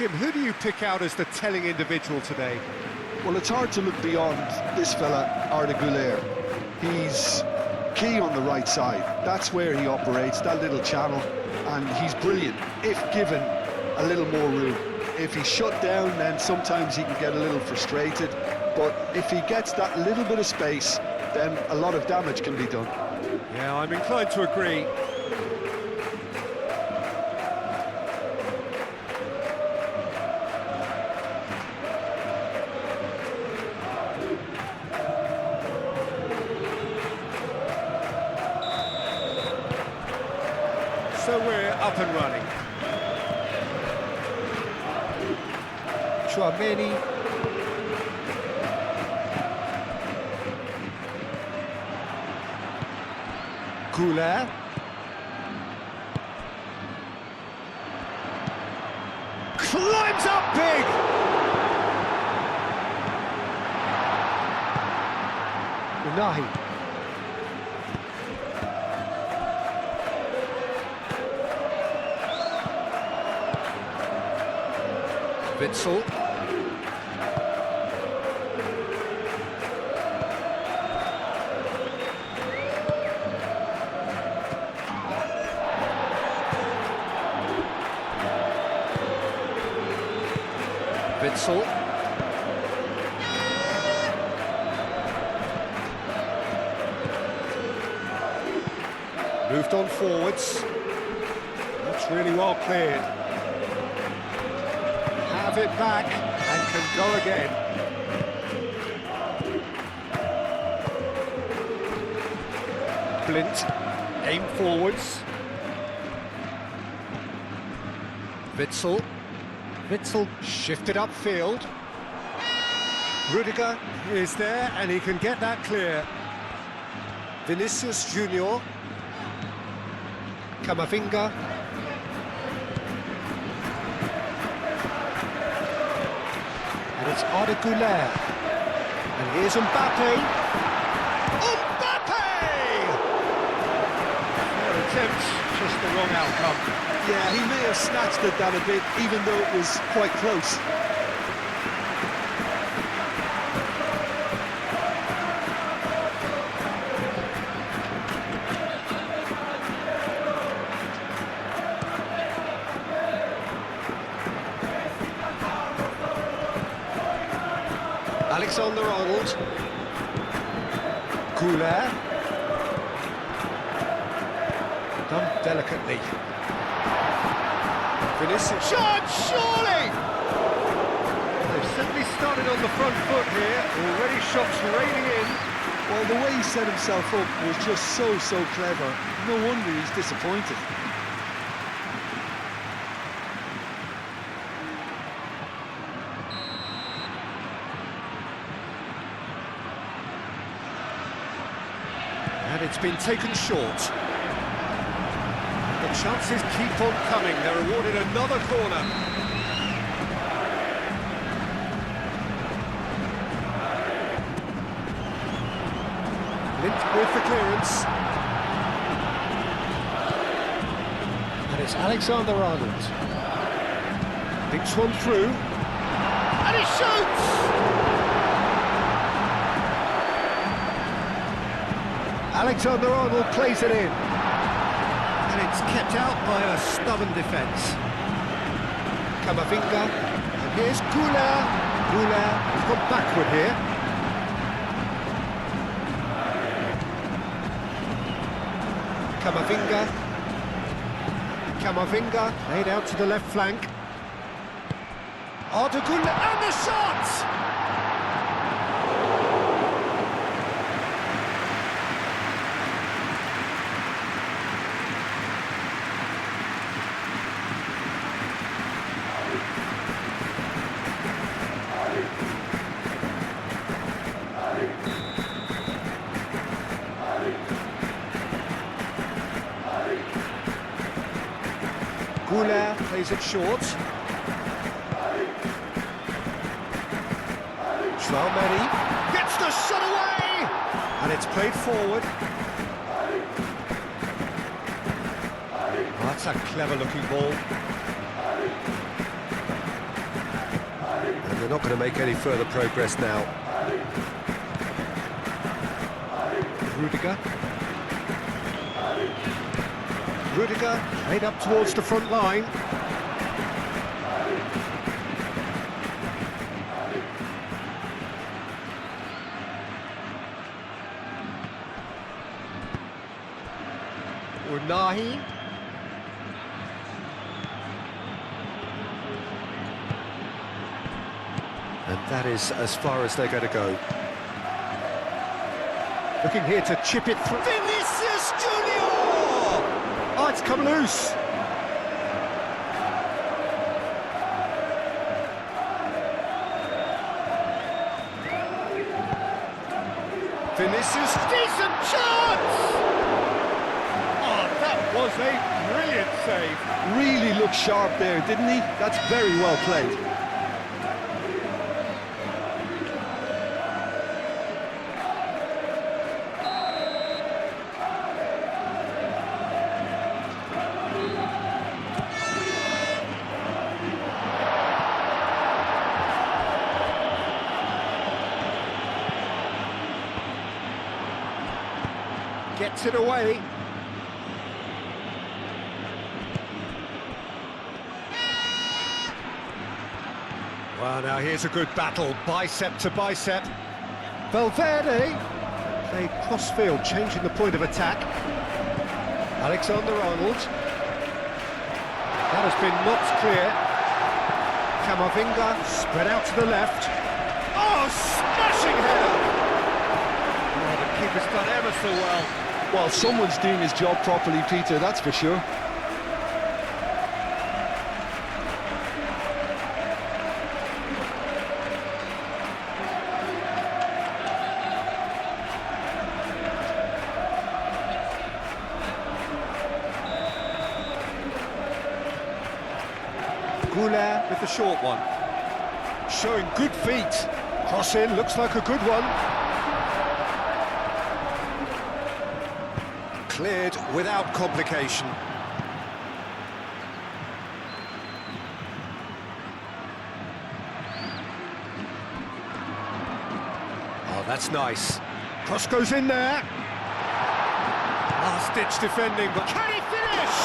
Jim, who do you pick out as the telling individual today? Well, it's hard to look beyond this fella, Arda Güler. He's key on the right side. That's where he operates, that little channel, and he's brilliant if given a little more room. If he's shut down, then sometimes he can get a little frustrated, but if he gets that little bit of space, then a lot of damage can be done. Yeah, I'm inclined to agree. So we're up and running. Chouameni. Güler. Climbs up big! Unahi. Witsel. Witsel. Moved on forwards. That's really well cleared. Have it back and can go again. Blint, aim forwards. Witsel. Witsel shifted upfield. Rudiger is there and he can get that clear. Vinicius Junior. Camavinga. And it's Arda Güler. And here's Mbappe. Mbappe! Fair attempt, just the wrong outcome. Yeah, he may have snatched at that a bit, even though it was quite close. Alexander-Arnold. Güler. Done delicately. Vinicius. Shot, surely! They've certainly started on the front foot here. Already shots raining in. Well, the way he set himself up was just so clever. No wonder he's disappointed. And it's been taken short. The chances keep on coming. They're awarded another corner. Lint with the clearance. And it's Alexander-Arnold. Thinks one through. And he shoots! Alexander-Arnold plays it in. And it's kept out by a stubborn defence. Camavinga. And here's Güler. Güler has gone backward here. Camavinga. Camavinga laid out to the left flank. Arda Güler and the shot! Güler plays it short. Chouameni gets the shot away! And it's played forward. Oh, that's a clever looking ball. not going to make any further progress now. Rudiger. Rudiger made up towards the front line. Unahi. And that is as far as they're going to go. Looking here to chip it through. Vinicius Junior! Oh, it's come loose. Vinicius, decent chance! Oh, that was a brilliant save. Really looked sharp there, didn't he? That's very well played. Gets it away. Well, now here's a good battle, bicep to bicep. Valverde played cross-field, changing the point of attack. Alexander-Arnold. That has been knocked clear. Camavinga spread out to the left. Oh, smashing header! Oh, the keeper's done ever so well. Well, someone's doing his job properly, Peter, that's for sure. Goulart with the short one. Showing good feet. Cross in, looks like a good one. Cleared without complication. Oh, that's nice. Cross goes in there. Last-ditch defending, but can he finish?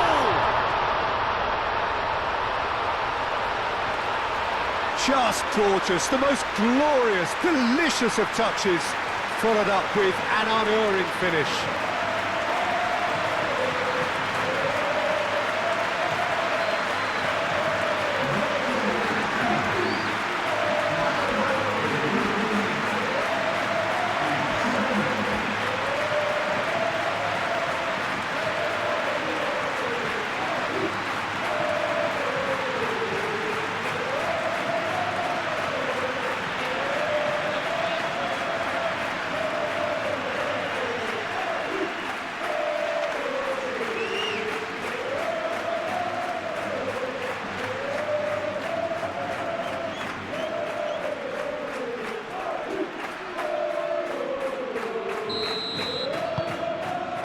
Goal! Just gorgeous, the most glorious, delicious of touches, followed up with an unerring finish.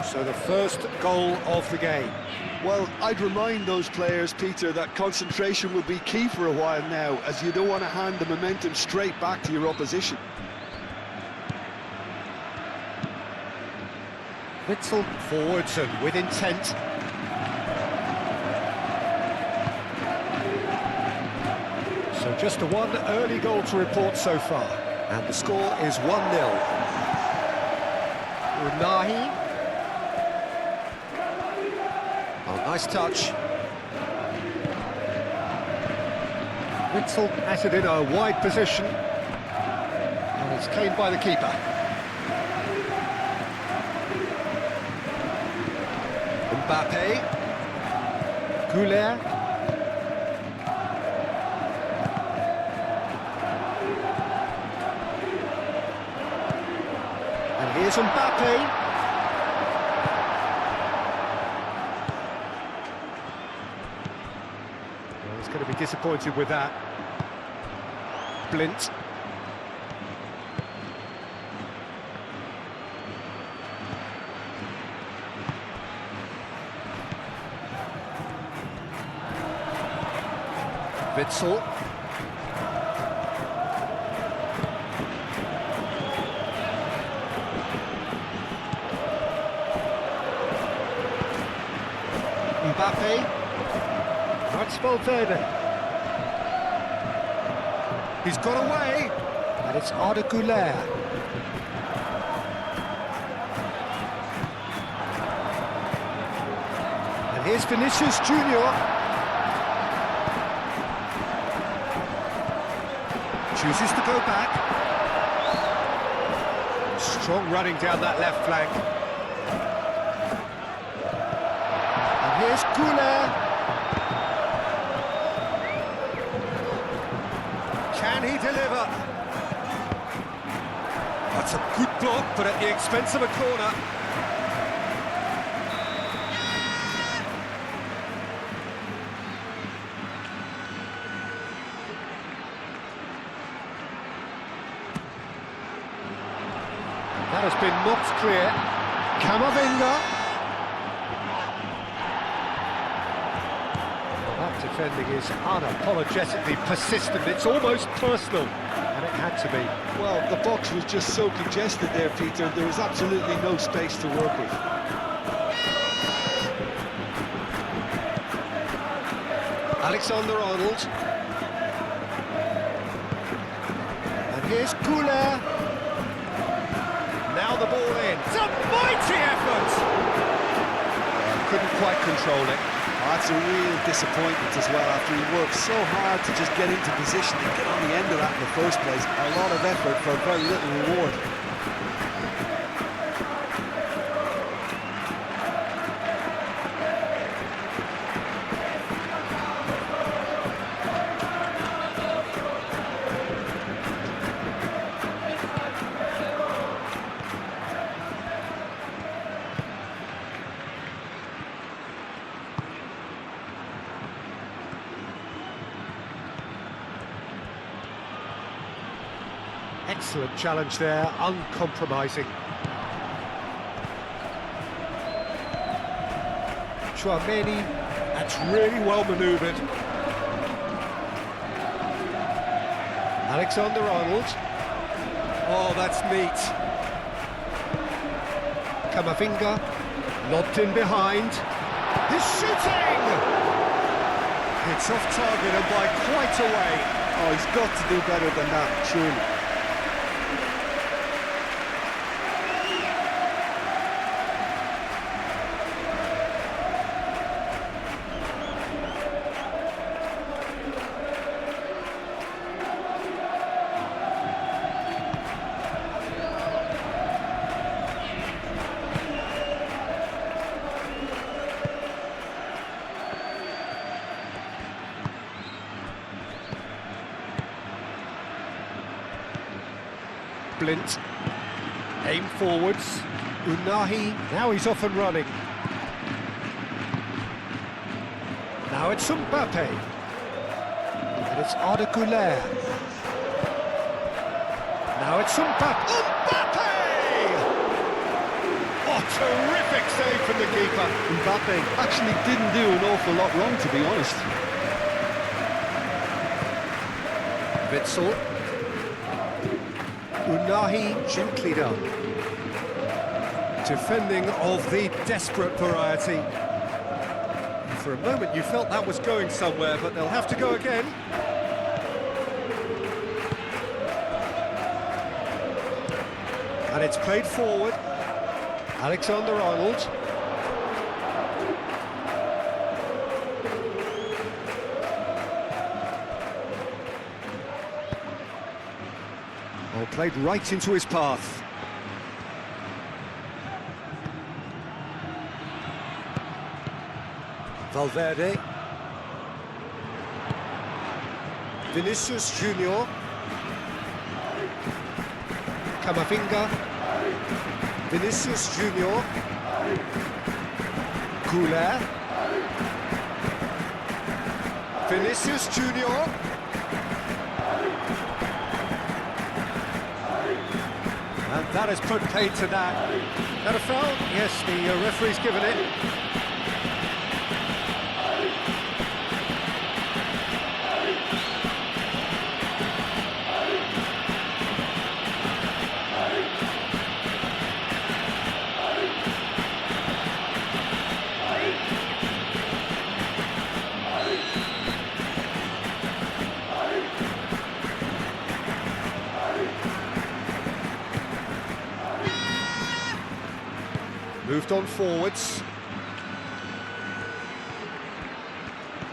So the first goal of the game. Well, I'd remind those players, Peter, that concentration will be key for a while now, as you don't want to hand the momentum straight back to your opposition. Witzel forwards and with intent. So just one early goal to report so far. And the score is 1-0. Unahi. Oh, nice touch. Witzel has it in a wide position. And it's claimed by the keeper. Mbappe. Goulart. And here's Mbappe. He's going to be disappointed with that. Blint. Witzel. Now it's Valverde. He's got away, and it's Arda Güler. And here's Vinicius Junior. Chooses to go back. Strong running down that left flank. And here's Güler. Can he deliver? That's a good block, but at the expense of a corner. That has been knocked clear. Camavinga. That defending is unapologetically persistent. It's almost personal, and it had to be. Well, the box was just so congested there, Peter. There was absolutely no space to work with. Alexander-Arnold. And here's Güler. Now the ball in. It's a mighty effort! Couldn't quite control it. That's a real disappointment as well, after he worked so hard to just get into position and get on the end of that in the first place. A lot of effort for very little reward. Excellent challenge there, uncompromising. Chouameni, that's really well manoeuvred. Alexander-Arnold. Oh, that's neat. Camavinga, lobbed in behind. He's shooting! It's off target and by quite a way. Oh, he's got to do better than that, surely. Blint, aim forwards, Unahi, now he's off and running. Now it's Mbappe, and it's Arda Güler. Now it's Mbappe. Mbappe! Oh, terrific save from the keeper. Mbappe actually didn't do an awful lot wrong, to be honest. Witsel. Unahi, gently done. Defending of the desperate variety. For a moment you felt that was going somewhere, but they'll have to go again. And it's played forward. Alexander-Arnold. Oh, played right into his path. Valverde. Vinicius Junior. Camavinga. Vinicius Junior. Güler. Vinicius Junior. And that has put paid to that. That a foul? Yes, the referee's given it. Moved on forwards.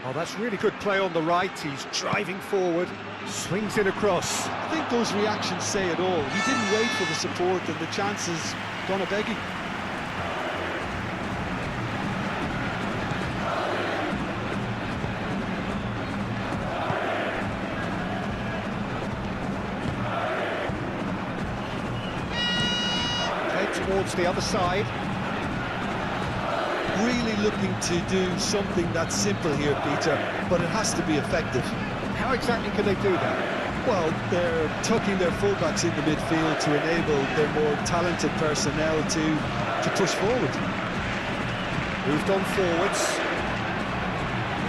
Oh, that's really good play on the right. He's driving forward, swings in across. I think those reactions say it all. He didn't wait for the support and the chances gone a begging. Towards the other side. Really looking to do something that's simple here, Peter, but it has to be effective. How exactly can they do that? Well, they're tucking their fullbacks in the midfield to enable their more talented personnel to push forward. Moved on forwards.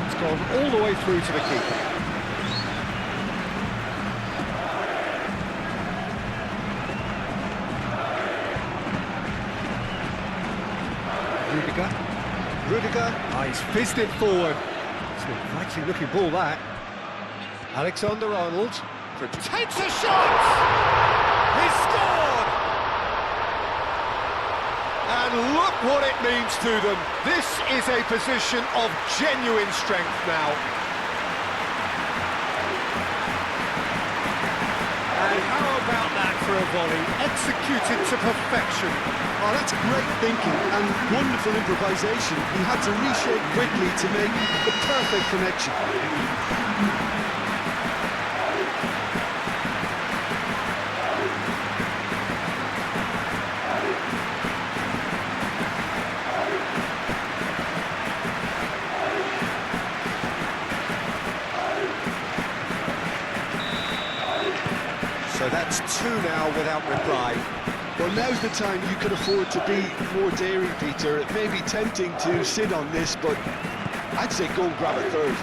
It's gone all the way through to the keeper. Rudiger, he's fizzed it forward. It's an inviting looking ball, that. Alexander-Arnold protects a shot! He's scored! And look what it means to them. This is a position of genuine strength now. And how about that for a volley? Executed to perfection. Oh, that's great thinking and wonderful improvisation. He had to reshape quickly to make the perfect connection. So that's two now without reply. Well, now's the time you can afford to be more daring, Peter. It may be tempting to sit on this, but I'd say go and grab a third.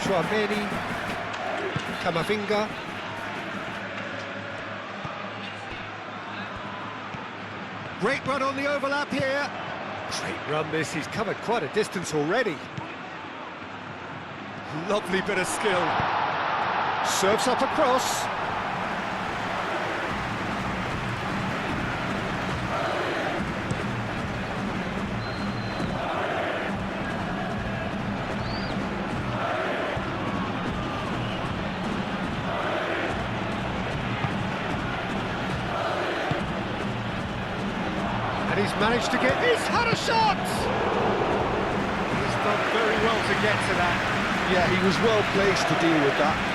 Chouameni, Camavinga. Great run on the overlap here. Great run this, he's covered quite a distance already. Lovely bit of skill. Serves up across. And he's managed to get... He's had a shot! He's done very well to get to that. Yeah, he was well placed to deal with that.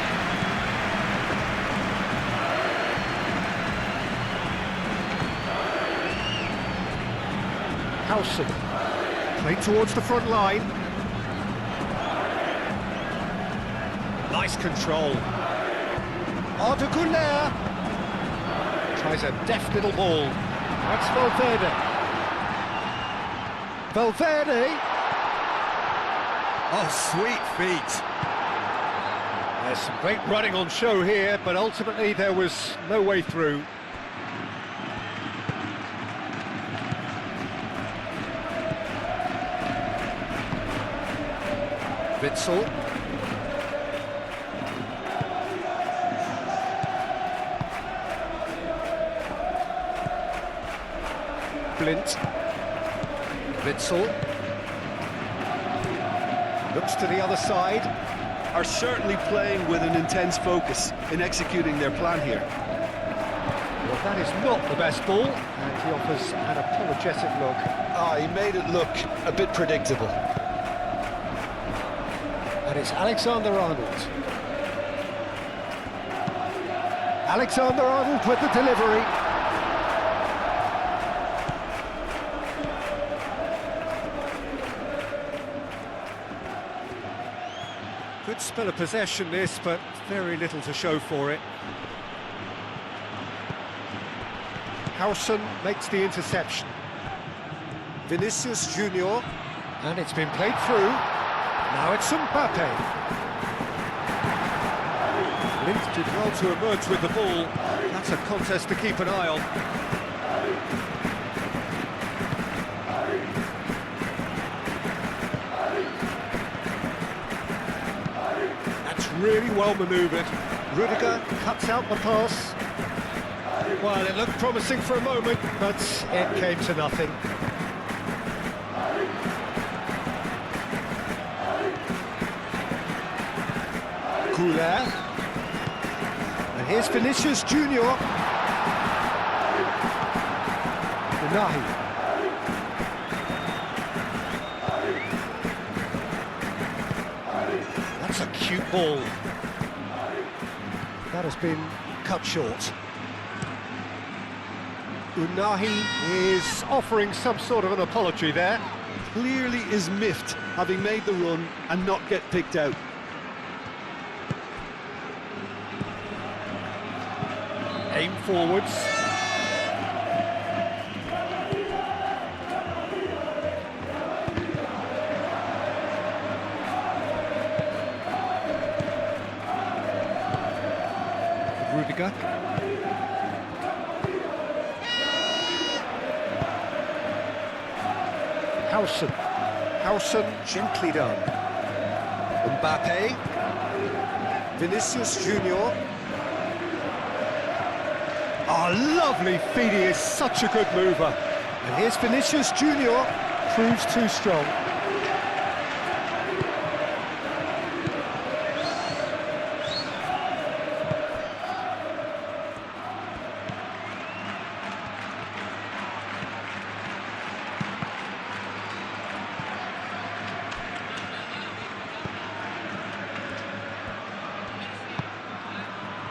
Howson, played towards the front line. Nice control. Arda Güler tries a deft little ball. That's Valverde. Valverde. Oh, sweet feet. There's some great running on show here, but ultimately there was no way through. Witsel. Blint. Witsel. Looks to the other side. Are certainly playing with an intense focus in executing their plan here. Well, that is not the best ball, and he offers an apologetic look. Ah, he made it look a bit predictable. And it's Alexander-Arnold. Alexander-Arnold with the delivery. Good spell of possession this, but very little to show for it. Howson makes the interception. Vinicius Junior, and it's been played through. Now it's Mbappe. Lint did well to emerge with the ball. That's a contest to keep an eye on. That's really well manoeuvred. Rudiger cuts out the pass. Well, it looked promising for a moment, but it came to nothing. Goulet. And here's Vinicius Junior. Unahi. That's a cute ball. That has been cut short. Unahi is offering some sort of an apology there. Clearly is miffed, having made the run and not get picked out. Aim forwards. Rudiger. Howson, gently done. Mbappe. Vinicius Junior. Oh, lovely feed, he is such a good mover. And here's Vinicius Junior, proves too strong.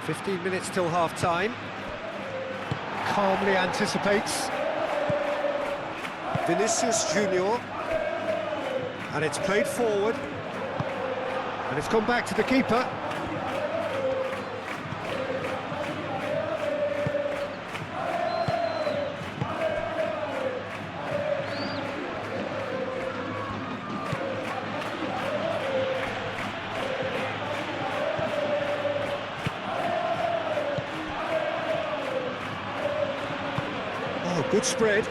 "15 minutes till half-time." Calmly anticipates. Vinicius Junior. And it's played forward. And it's gone back to the keeper. Oh, good spread.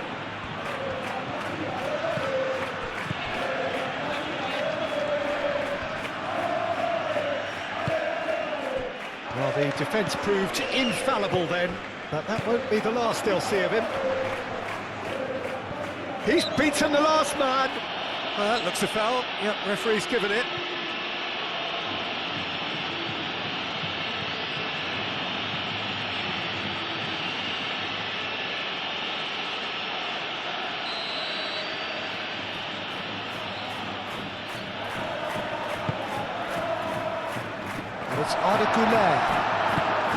Well, the defence proved infallible then, but that won't be the last they'll see of him. He's beaten the last man. Well, that looks a foul. Yep, referee's given it. It's Goulet.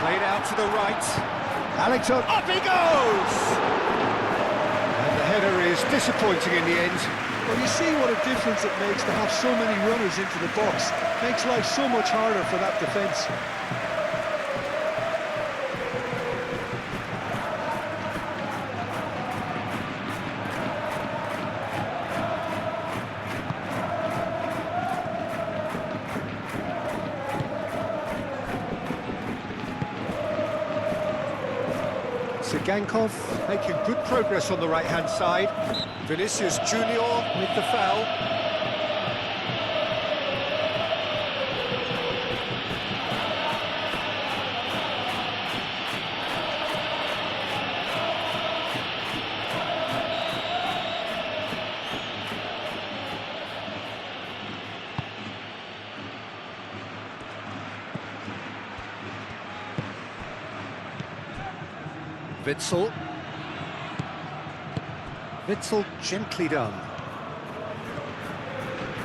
Played out to the right. Alexander, up he goes! And the header is disappointing in the end. Well, you see what a difference it makes to have so many runners into the box. Makes life so much harder for that defence. Gankov making good progress on the right-hand side. Vinicius Junior with the foul. Witsel gently done.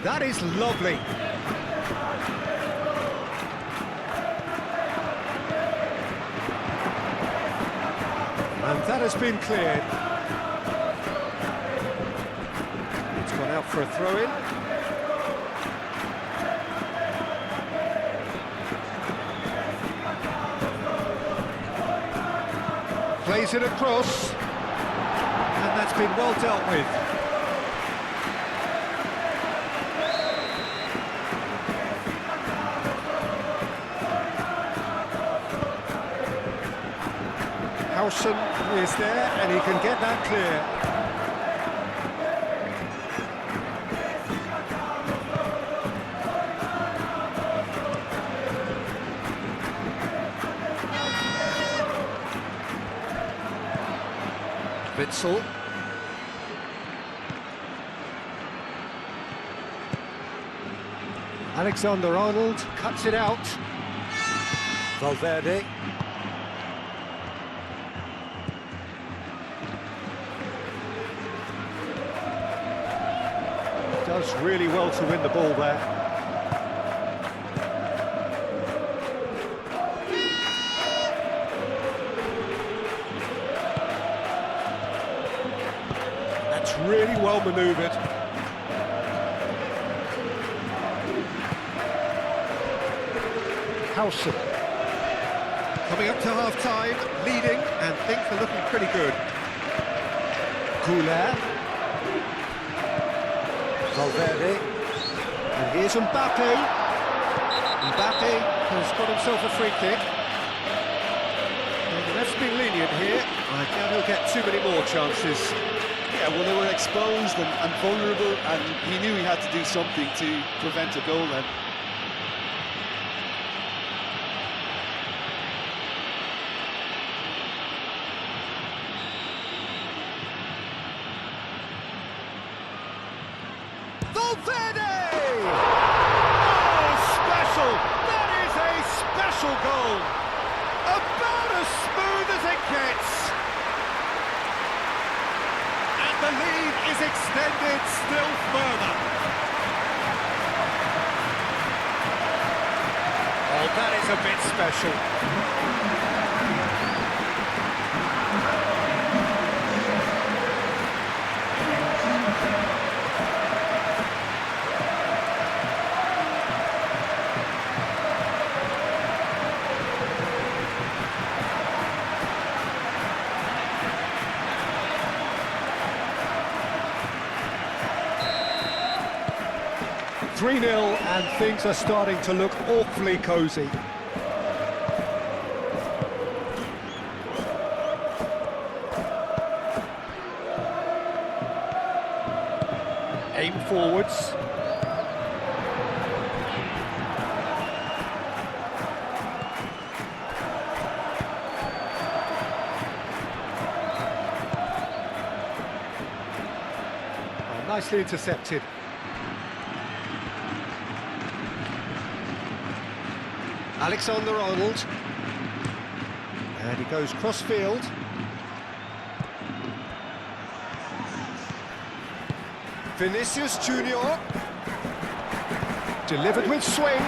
That is lovely. And that has been cleared. It's gone out for a throw-in. Plays it across, and that's been well dealt with. Howson is there, and he can get that clear. Witsel. Alexander-Arnold cuts it out. Valverde. Does really well to win the ball there. That's really well manoeuvred. Howson. Coming up to half-time, leading, and things are looking pretty good. Goulart. Valverde. And here's Mbappe. Mbappe has got himself a free kick. And the ref's been lenient here. I doubt he'll get too many more chances. Yeah, well, they were exposed and vulnerable, and he knew he had to do something to prevent a goal then. Valverde! Oh, special! That is a special goal! About as smooth as it gets! And the lead is extended still further. Oh, that is a bit special. 3-0, and things are starting to look awfully cosy. Aim forwards. Oh, nicely intercepted. Alexander-Arnold, and he goes cross-field. Vinicius Junior, delivered with swing.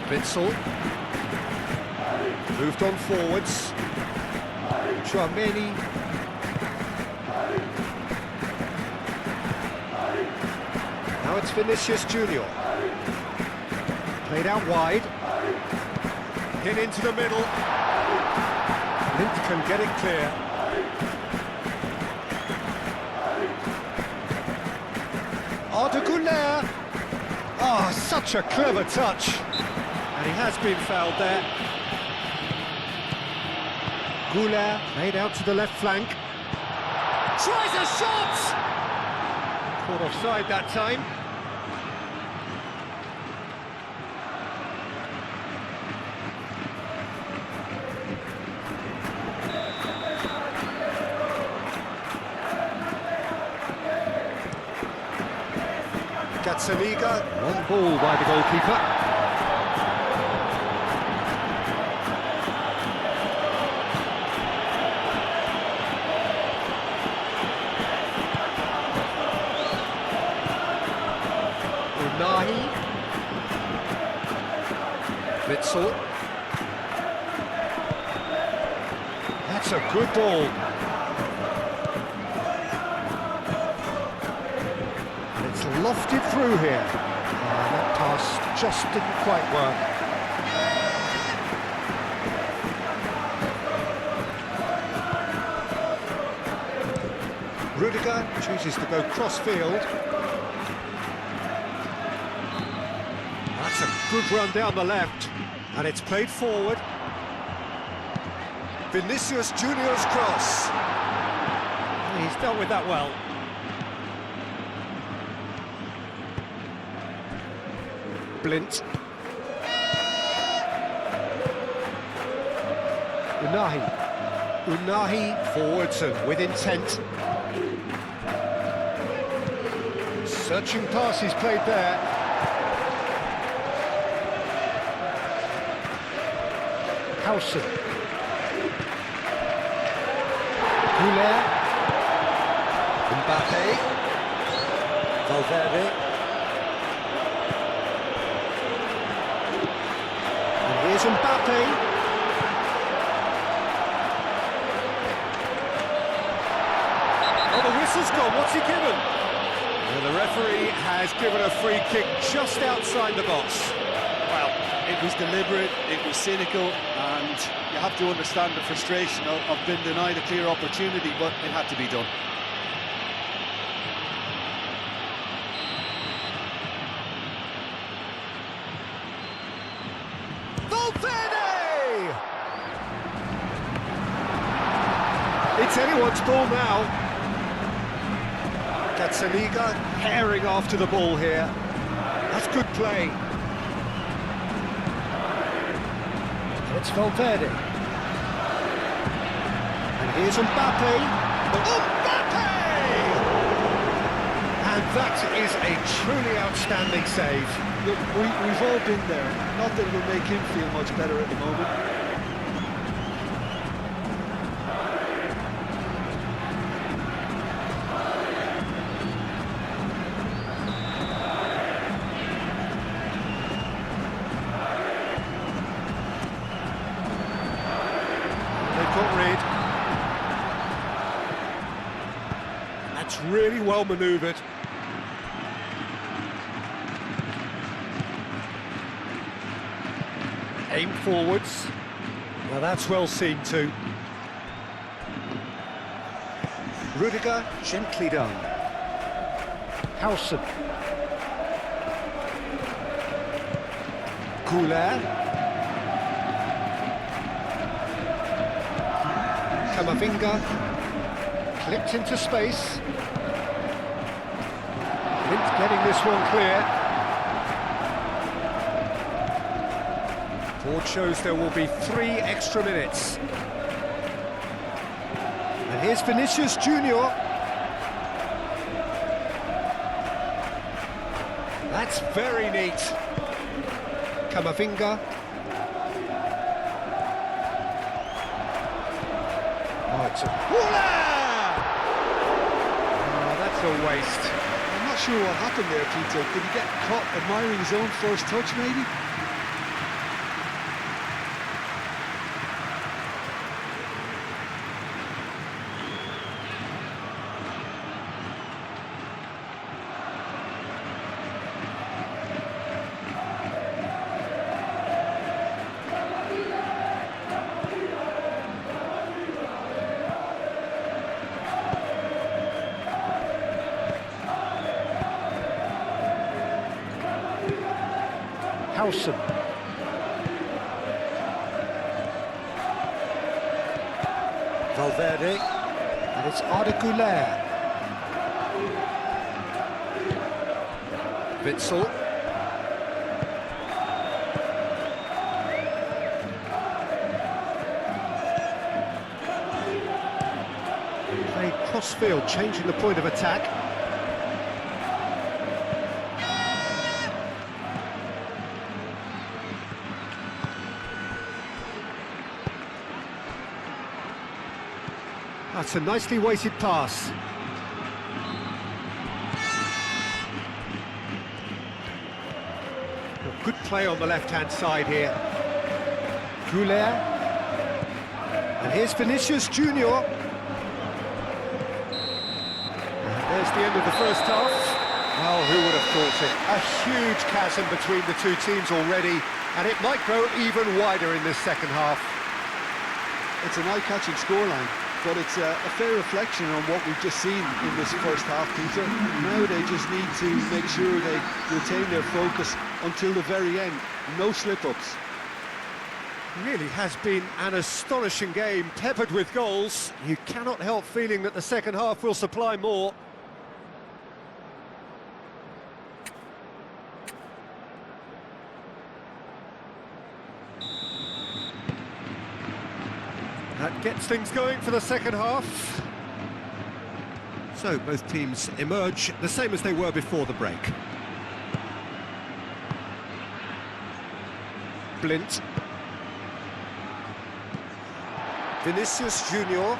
Witsel. Moved on forwards. Chouameni. Now it's Vinicius Junior. Played out wide. Hit into the middle. Lint can get it clear. Goulart. Oh, such a clever touch. And he has been fouled there. Goulart made out to the left flank. Tries a shot! Caught offside that time. Liga, one ball by the goalkeeper. Unahi. Witsel. That's a good ball. Lofted through here. That pass just didn't quite work. Rudiger chooses to go cross-field. That's a good run down the left, and it's played forward. Vinicius Junior's cross. He's dealt with that well. Blint. Unahi forwards and with intent. Searching pass he's played there. Howson. Goulet. Mbappe. Valverde. And here's Mbappe. Oh, the whistle's gone. What's he given? Well, the referee has given a free kick just outside the box. Well, it was deliberate, it was cynical, and you have to understand the frustration of being denied a clear opportunity, but it had to be done. Valverde! It's anyone's ball now. Liga herring after the ball here. That's good play. It's Valverde. And here's Mbappe. Mbappe! And that is a truly outstanding save. Look, we've all been there. Not that it will make him feel much better at the moment. That's really well manoeuvred. Aim forwards. Well, that's well seen too. Rudiger, gently done. Howson. Goulet. Camavinga. Clipped into space. Blint getting this one clear. Board shows there will be 3 extra minutes. And here's Vinicius Junior. That's very neat. Camavinga. Oh, it's a... a waste. I'm not sure what happened there, Peter. Did he get caught admiring his own first touch, maybe? Howson. Valverde. And it's Arda Güler. Witzel. Played cross-field, changing the point of attack. That's a nicely weighted pass. Good play on the left-hand side here. Goulet. And here's Vinicius Junior. And there's the end of the first half. Well, who would have thought it? A huge chasm between the two teams already, and it might grow even wider in this second half. It's an eye-catching scoreline, but it's a fair reflection on what we've just seen in this first half, Peter. Now they just need to make sure they retain their focus until the very end. No slip-ups. Really has been an astonishing game, peppered with goals. You cannot help feeling that the second half will supply more. That gets things going for the second half. So both teams emerge the same as they were before the break. Blint. Vinicius Junior.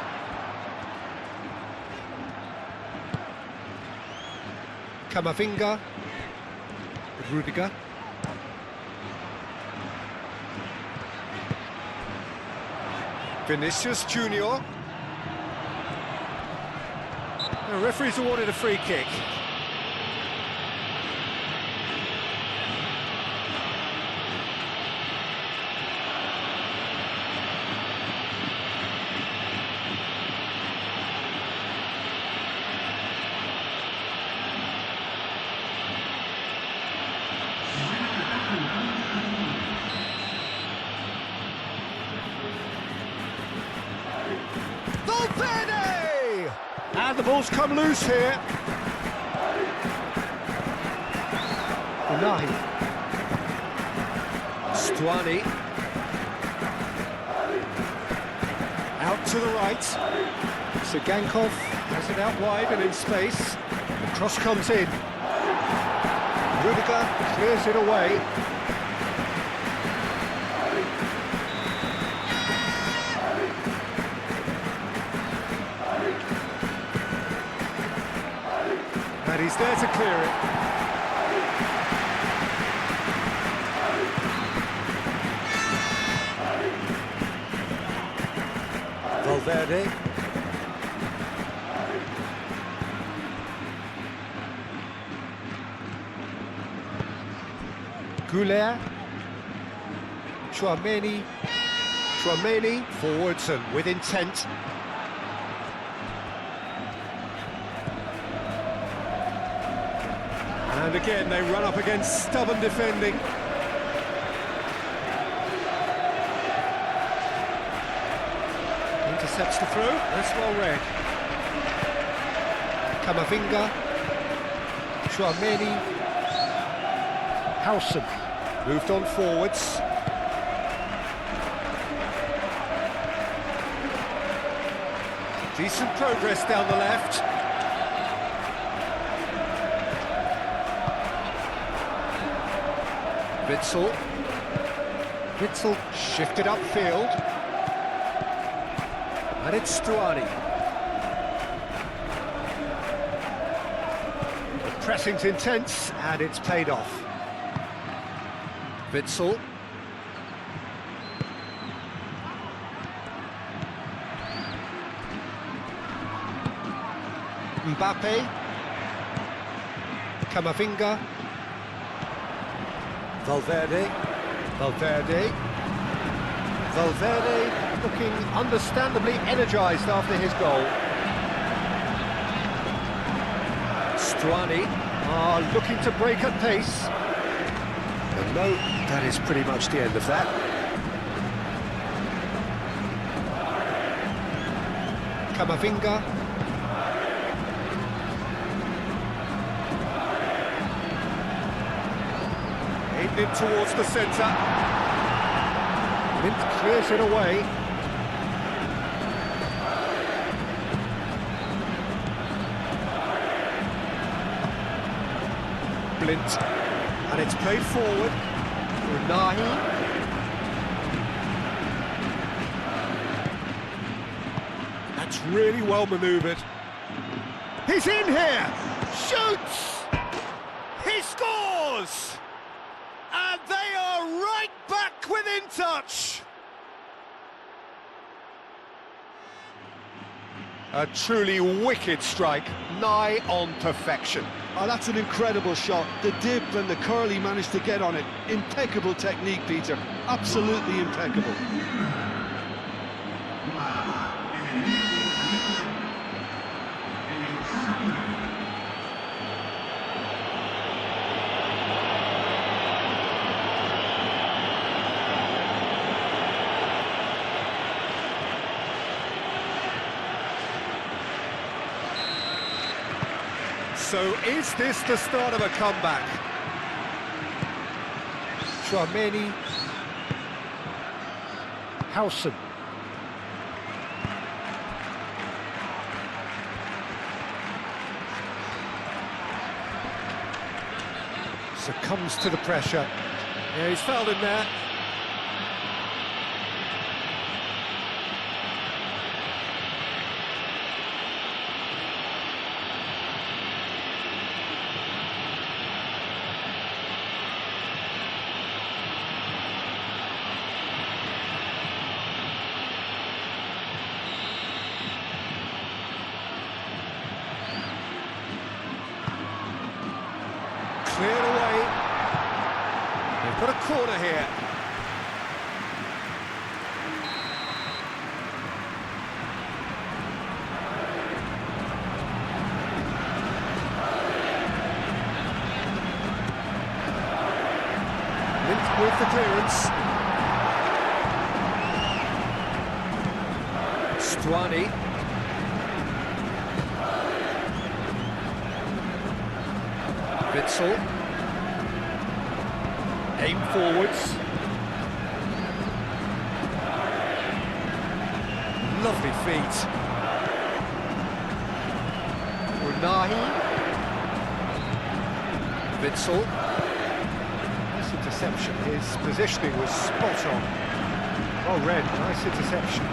Camavinga. Rudiger. Vinicius Junior. The referee's awarded a free kick. Valverde! And the ball's come loose here. Unahi. Stuani. Out to the right. Sigankov has it out wide and in space. The cross comes in. Rudiger clears it away. And he's there to clear it. Valverde. Goulet. Chouameni. Forwards and with intent. And again, they run up against stubborn defending. Intercepts the throw, that's well read. Camavinga. Chouameni. Howson. Moved on forwards. Decent progress down the left. Witzel shifted upfield. And it's Stuani. The pressing's intense and it's paid off. Witzel. Mbappe. Camavinga. Valverde looking understandably energised after his goal. Stuani are looking to break at pace. And no, that is pretty much the end of that. Camavinga. Aimed in towards the centre. Blint clears it away. Blint. And it's played forward. Unahi. That's really well manoeuvred. He's in here! Shoots! He scores! And they are right back within touch! A truly wicked strike, nigh on perfection. Oh, that's an incredible shot. The dip and the curl he managed to get on it. Impeccable technique, Peter. Absolutely impeccable. So is this the start of a comeback? Chouameni. Howson. Succumbs to the pressure. Yeah, he's fouled him there. Cleared away. They've got a corner here. Linked with the clearance. Stuani. Witsel. Aim forwards. Lovely feet. Unahi. Witsel. Nice interception. His positioning was spot on. Well read. Nice interception.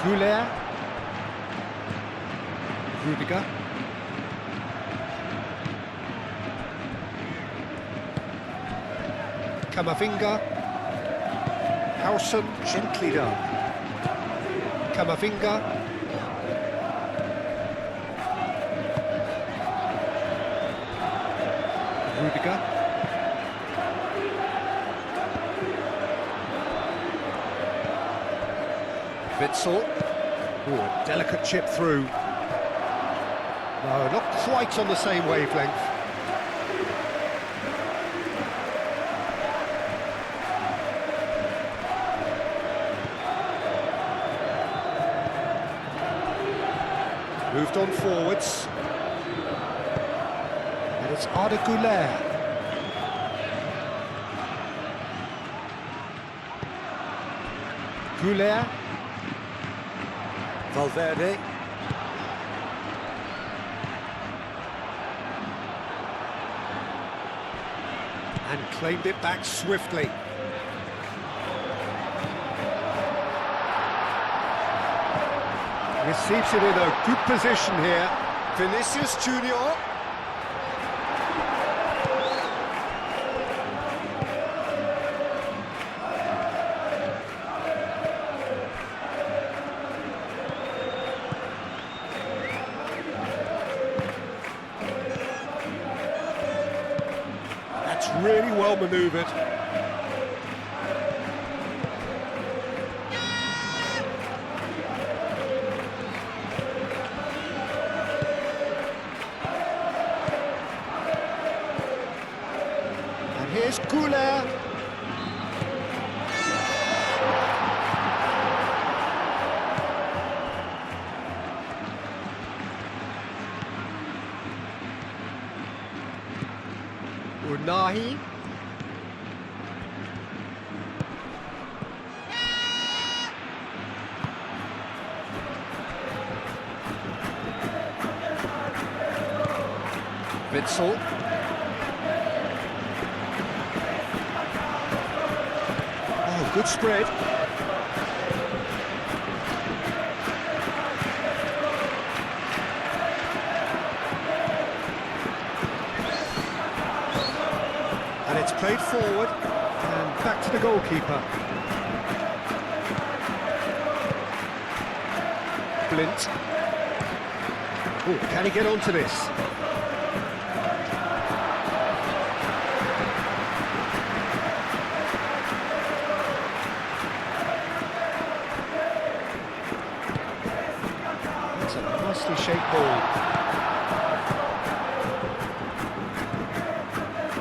Goulet, Rudiger, Camavinga, Howson, gently done. Camavinga, Rudiger, Witsel. Ooh, a delicate chip through. No, not quite on the same wavelength. Moved on forwards. And it's Arda Güler. Güler. Valverde. And claimed it back swiftly. Receives it in a good position here. Vinicius Junior. That's really well manoeuvred. And here's Güler. Unahi. Witsel. Oh, good spread. And it's played forward and back to the goalkeeper. Blint. Oh, can he get onto this? It's a nicely shaped ball.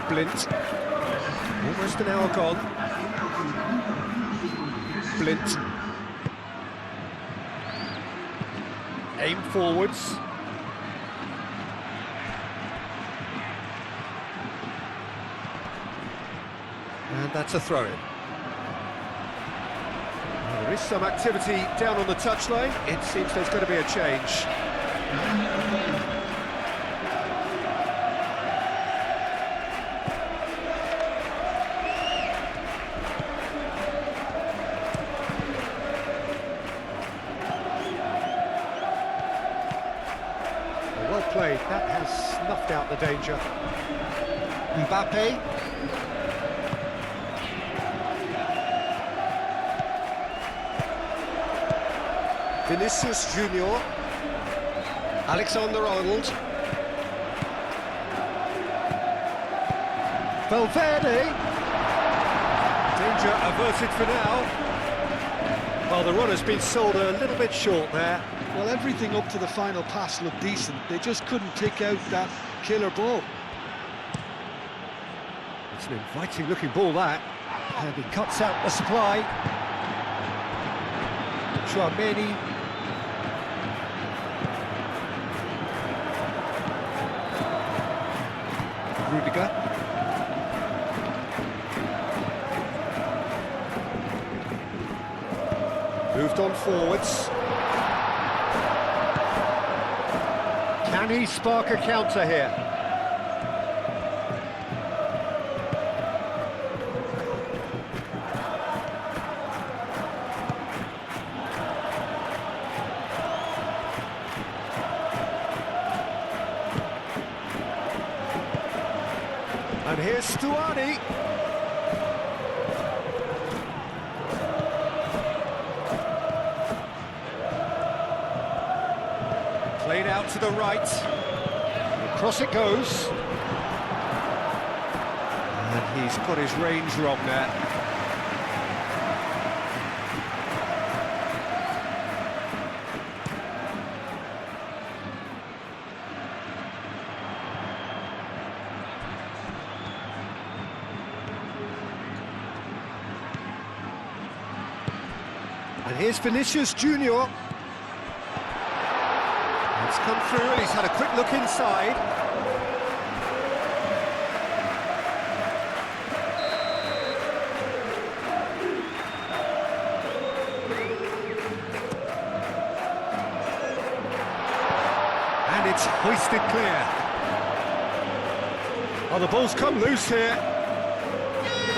Blint. Almost an hour gone. Blint. Aim forwards. that's a throw-in. Well, there is some activity down on the touchline. It seems there's going to be a change. Well played. That has snuffed out the danger. Mbappe. Vinicius Junior. Alexander-Arnold. Valverde. Danger averted for now. Well, the run has been sold a little bit short there. Well, everything up to the final pass looked decent. They just couldn't pick out that killer ball. It's an inviting-looking ball, that. And he cuts out the supply. Chouameni. Rudiger. Moved on forwards. Can he spark a counter here? And here's Stuani. Played out to the right. Across it goes. And he's got his range wrong there. And here's Vinicius Junior. It's come through, and he's had a quick look inside. And it's hoisted clear. Oh, the ball's come loose here.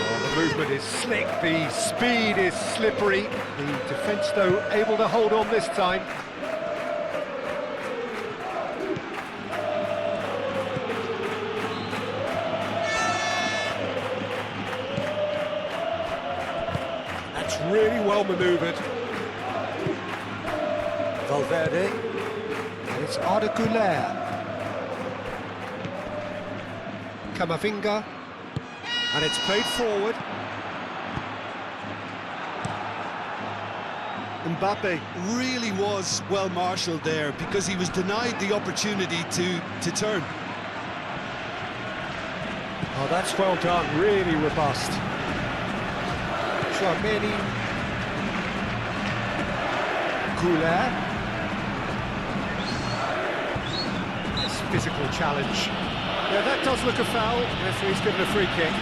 Oh, the movement is slick, the speed is slippery. The defence, though, able to hold on this time. That's really well manoeuvred. Valverde. And it's Arda Güler. Camavinga. And it's played forward. Mbappe Really was well marshalled there because he was denied the opportunity to turn. Oh, that's well done, really robust. Chouameni. Güler. Nice physical challenge. Yeah, that does look a foul. Referee's given a free kick.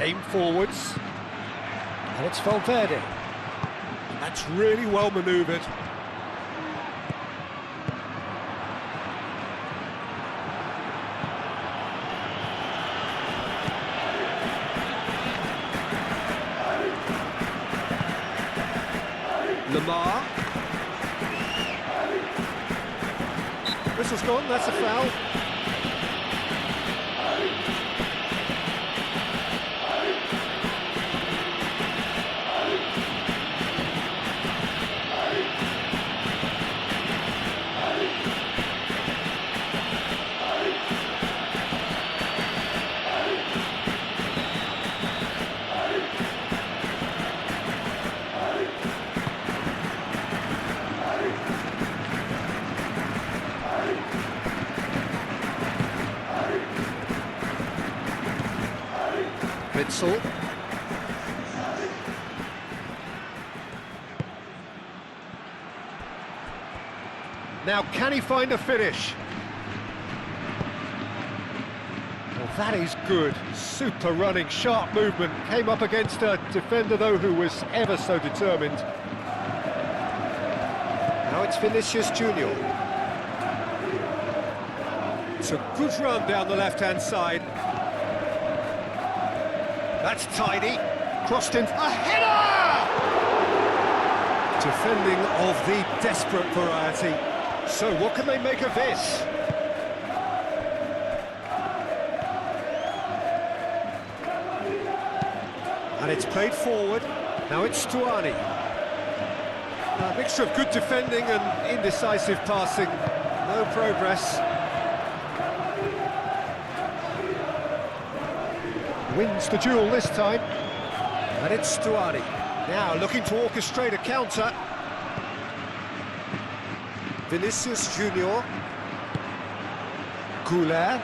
Aim forwards, and it's Valverde. That's really well manoeuvred. Lamar. Whistle's gone, that's a foul. Witzel. Now, can he find a finish? Well, that is good. Super running, sharp movement. Came up against a defender, though, who was ever so determined. Now it's Vinicius Junior. It's a good run down the left-hand side. That's tidy. Crossed in. A header! Defending of the desperate variety. So what can they make of this? And it's played forward. Now it's Stuani. A mixture of good defending and indecisive passing. No progress. Wins the duel this time. And it's Stuani. Now looking to orchestrate a counter. Vinicius Junior. Goulart.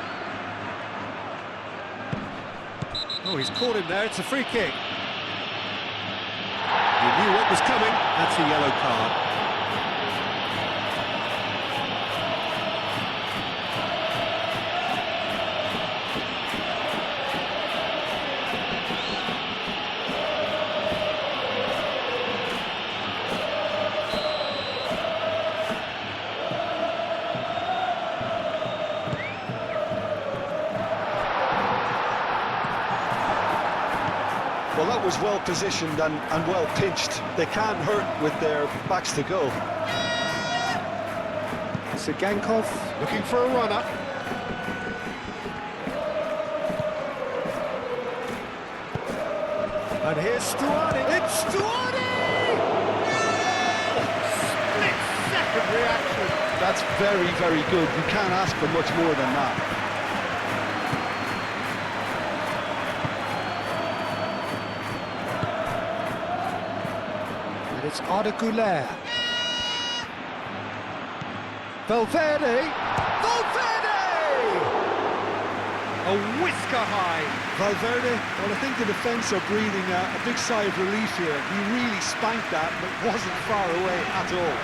Oh, he's caught him there, it's a free kick. He knew what was coming, that's a yellow card. Well, that was well positioned and well pitched. They can't hurt with their backs to goal. Sigankov looking for a runner. And here's Stuani. It's Stuani! Split-second reaction. That's very, very good. You can't ask for much more than that. It's Goulart. Valverde! Valverde! A whisker high. Valverde, well, I think the defence are breathing a big sigh of relief here. He really spanked that, but wasn't far away at all.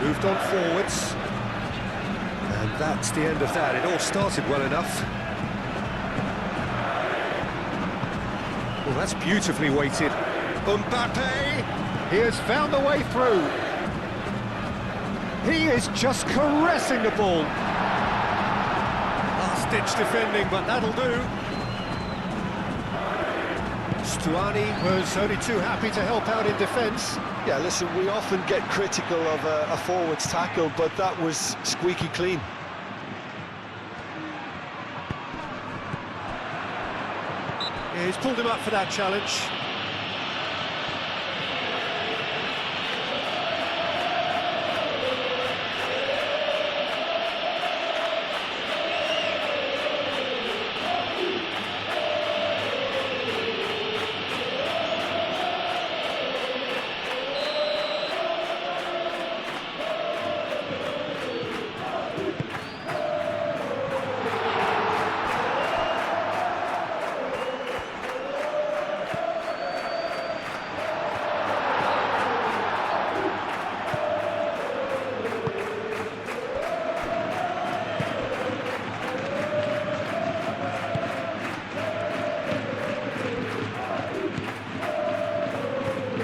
Moved on forwards. And that's the end of that. It all started well enough. Well, that's beautifully weighted. Mbappe! He has found the way through. He is just caressing the ball. Last-ditch defending, but that'll do. Stuani was only too happy to help out in defence. Yeah, listen, we often get critical of a forward's tackle, but that was squeaky clean. Yeah, he's pulled him up for that challenge.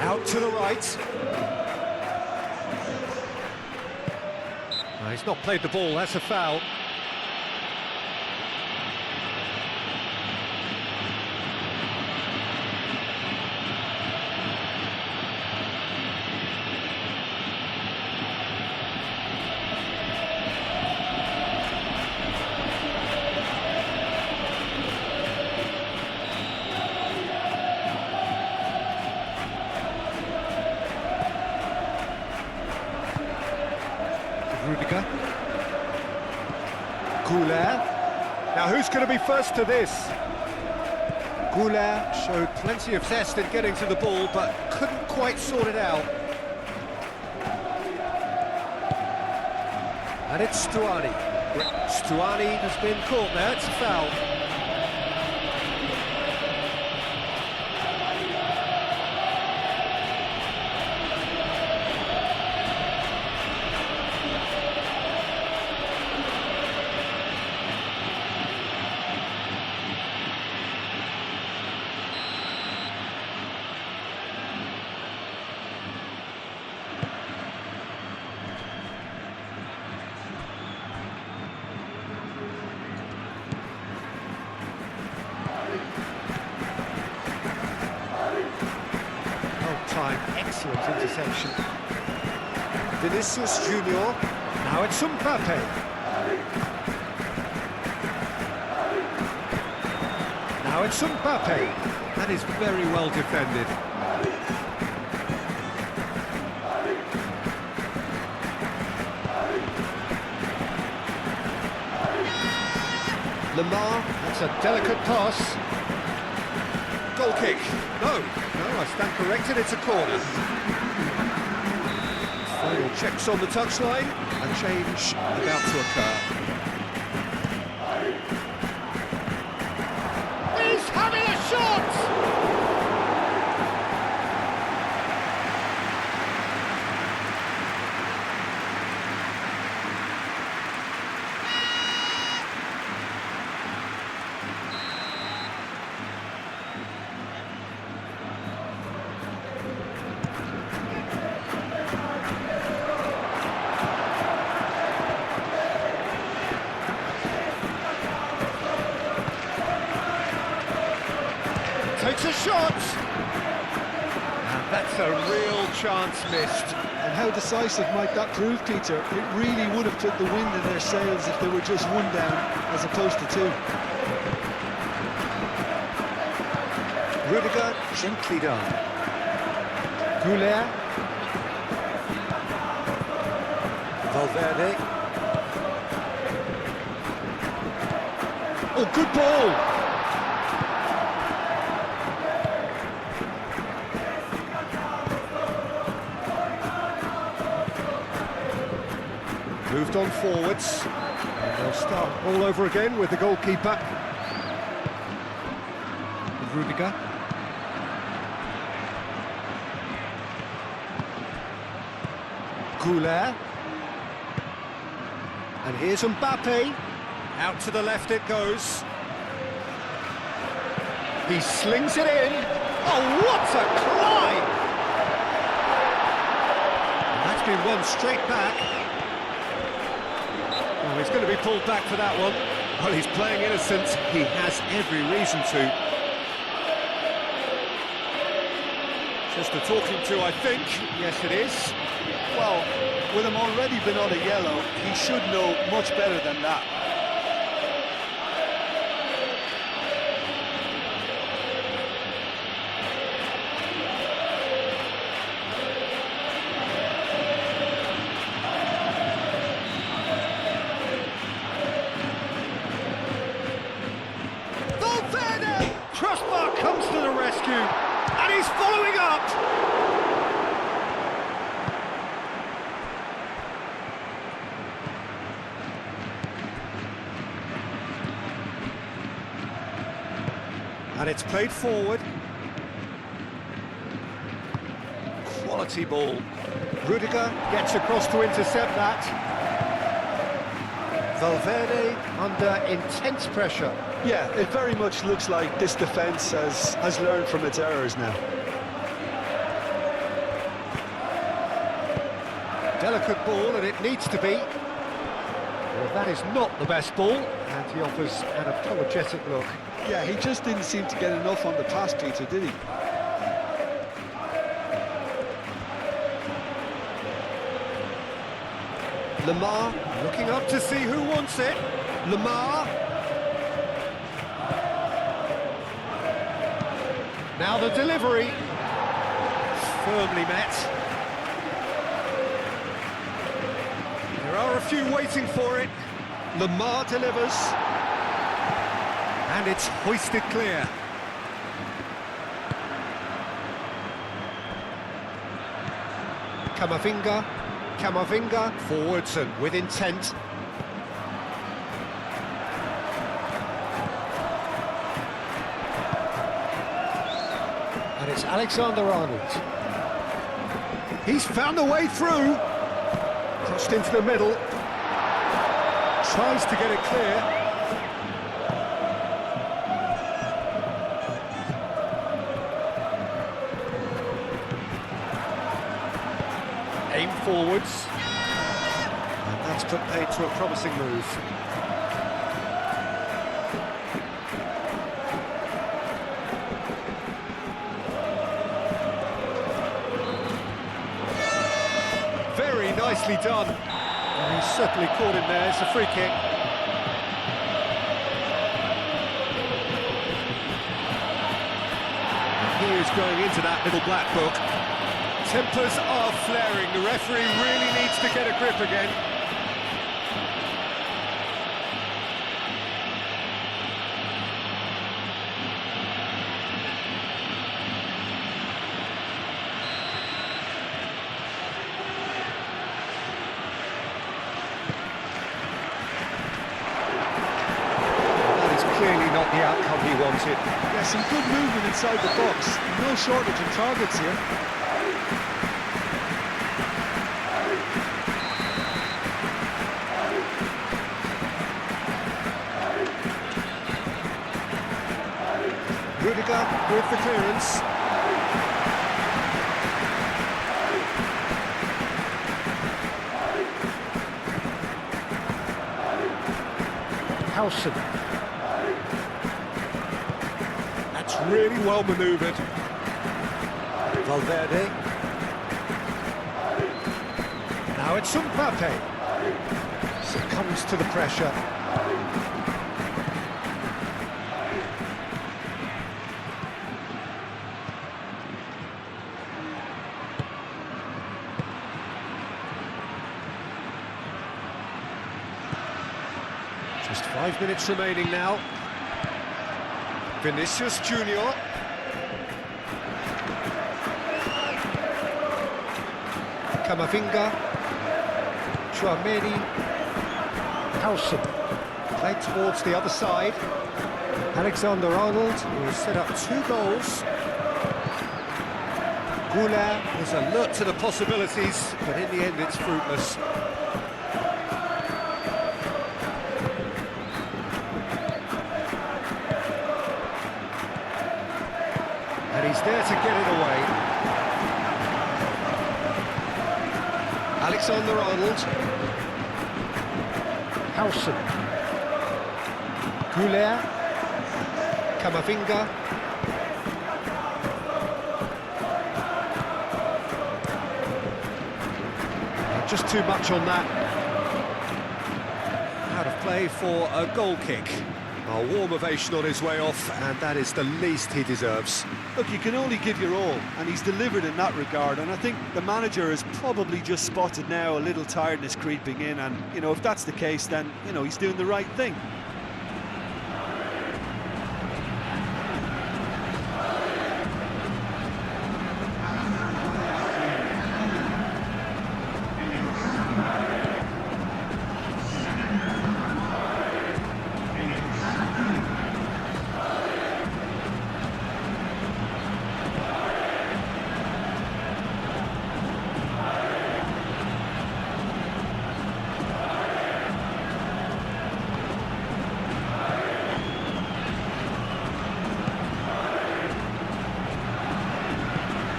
Out to the right. Oh, he's not played the ball, that's a foul. Rudiger. Goulet. Now who's going to be first to this? Goulet showed plenty of zest in getting to the ball, but couldn't quite sort it out. And it's Stuani. Stuani has been caught there, it's a foul. Excellent interception. Vinicius Junior. Now it's Mbappe. Now it's Mbappe. That is very well defended. Lamar, that's a delicate pass. Goal kick. No, I stand corrected, it's a corner. Final checks on the touchline, a change about to occur. He's having a shot! Takes a shot! And that's a real chance missed. And how decisive might that prove, Peter? It really would have put the wind in their sails if they were just one down as opposed to two. Rudiger, gently done. Goulet. Valverde. Oh, good ball! Moved on forwards, and they'll start all over again with the goalkeeper. Rudiger. Goulet. And here's Mbappe. Out to the left it goes. He slings it in. Oh, what a climb! And that's been won straight back. Oh, he's going to be pulled back for that one. Well, he's playing innocent. He has every reason to. Just a talking to, I think. Yes, it is. Well, with him already been on a yellow, he should know much better than that. Crossbar comes to the rescue, and he's following up! And it's played forward. Quality ball. Rudiger gets across to intercept that. Valverde under intense pressure. Yeah, it very much looks like this defence has learned from its errors now. Delicate ball, and it needs to be. Well, that is not the best ball, and he offers an apologetic look. Yeah, he just didn't seem to get enough on the pass, Peter, did he? Lamar looking up to see who wants it. Lamar. Now the delivery. Firmly met. There are a few waiting for it. Lamar delivers. And it's hoisted clear. Camavinga, forwards and with intent. And it's Alexander-Arnold. He's found a way through. Crossed into the middle. Tries to get it clear. Aim forwards. And that's put paid to a promising move. Very nicely done. And he's certainly caught him there. It's a free kick. And he is going into that little black book. Tempers are flaring. The referee really needs to get a grip again. That is clearly not the outcome he wanted. Yeah, some good movement inside the box. No shortage of targets here. Rudiger with the clearance. Howson. That's really well manoeuvred. Valverde. Now it's Mbappe. Succumbs to the pressure. Just 5 minutes remaining now. Vinicius Junior. Camavinga. Chouameni. Howson. Played towards the other side. Alexander-Arnold, who has set up 2 goals. Goulart is alert to the possibilities, but in the end it's fruitless. And he's there to get it away. Alexander-Arnold. Howson. Goulart. Camavinga. Just too much on that. Out of play for a goal kick. A warm ovation on his way off, and that is the least he deserves. Look, you can only give your all, and he's delivered in that regard, and I think the manager has probably just spotted now a little tiredness creeping in, and, you know, if that's the case, then, you know, he's doing the right thing.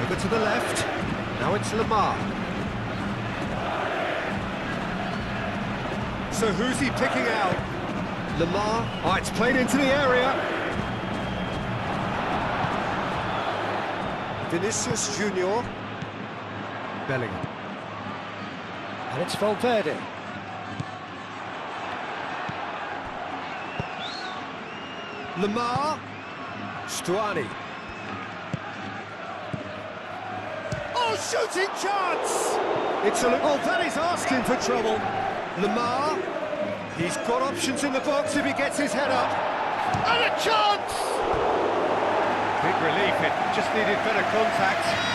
Over to the left. Now it's Lamar. So who's he picking out? Lamar. Oh, it's played into the area. Vinicius Junior. Bellingham. And it's Valverde. Lamar. Stuani. Oh, shooting chance! It's a... Oh, that is asking for trouble. Lamar, he's got options in the box if he gets his head up. And a chance! Big relief, it just needed better contact.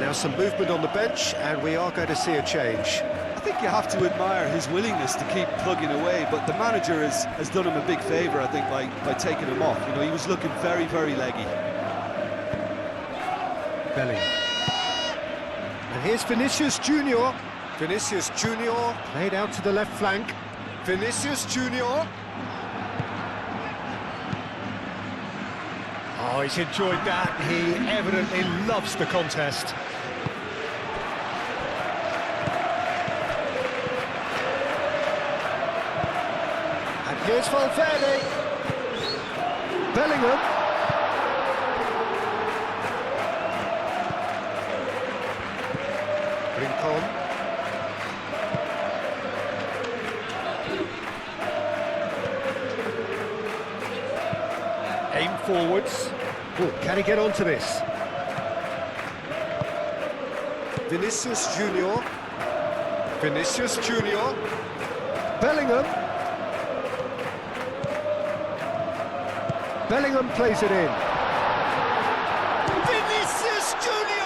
Now some movement on the bench, and we are going to see a change. I think you have to admire his willingness to keep plugging away, but the manager has done him a big favour, I think, by taking him off. You know, he was looking very, very leggy. Belly. And here's Vinicius Junior. Vinicius Junior played out to the left flank. Vinicius Junior. Oh, he's enjoyed that. He evidently loves the contest. And here's Valverde. Bellingham. Rincon. Aim forwards. Oh, can he get onto this? Vinicius Junior. Vinicius Junior. Bellingham. Bellingham plays it in. Vinicius Junior!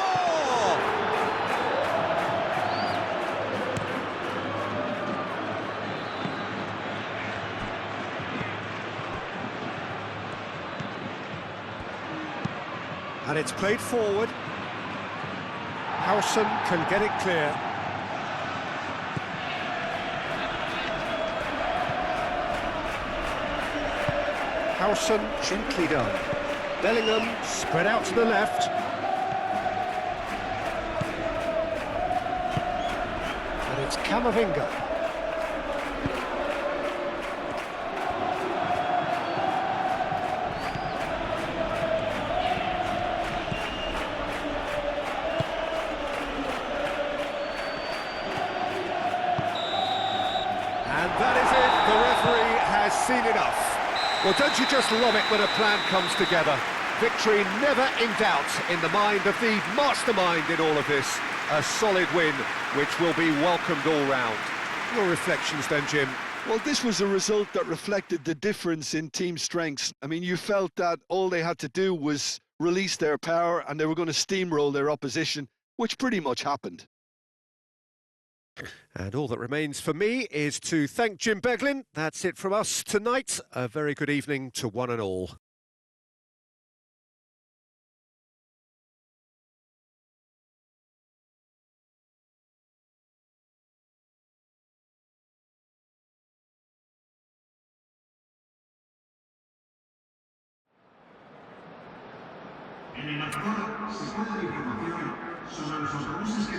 And it's played forward. Howson can get it clear. Howson gently done. Bellingham spread out to the left. And it's Camavinga. And that is it. The referee has seen enough. Well, don't you just love it when a plan comes together? Victory never in doubt in the mind of the mastermind in all of this. A solid win, which will be welcomed all round. Your reflections then, Jim? Well, this was a result that reflected the difference in team strengths. I mean, you felt that all they had to do was release their power and they were going to steamroll their opposition, which pretty much happened. And all that remains for me is to thank Jim Beglin. That's it from us tonight. A very good evening to one and all. En el marcador se cuenta la información sobre los autobuses que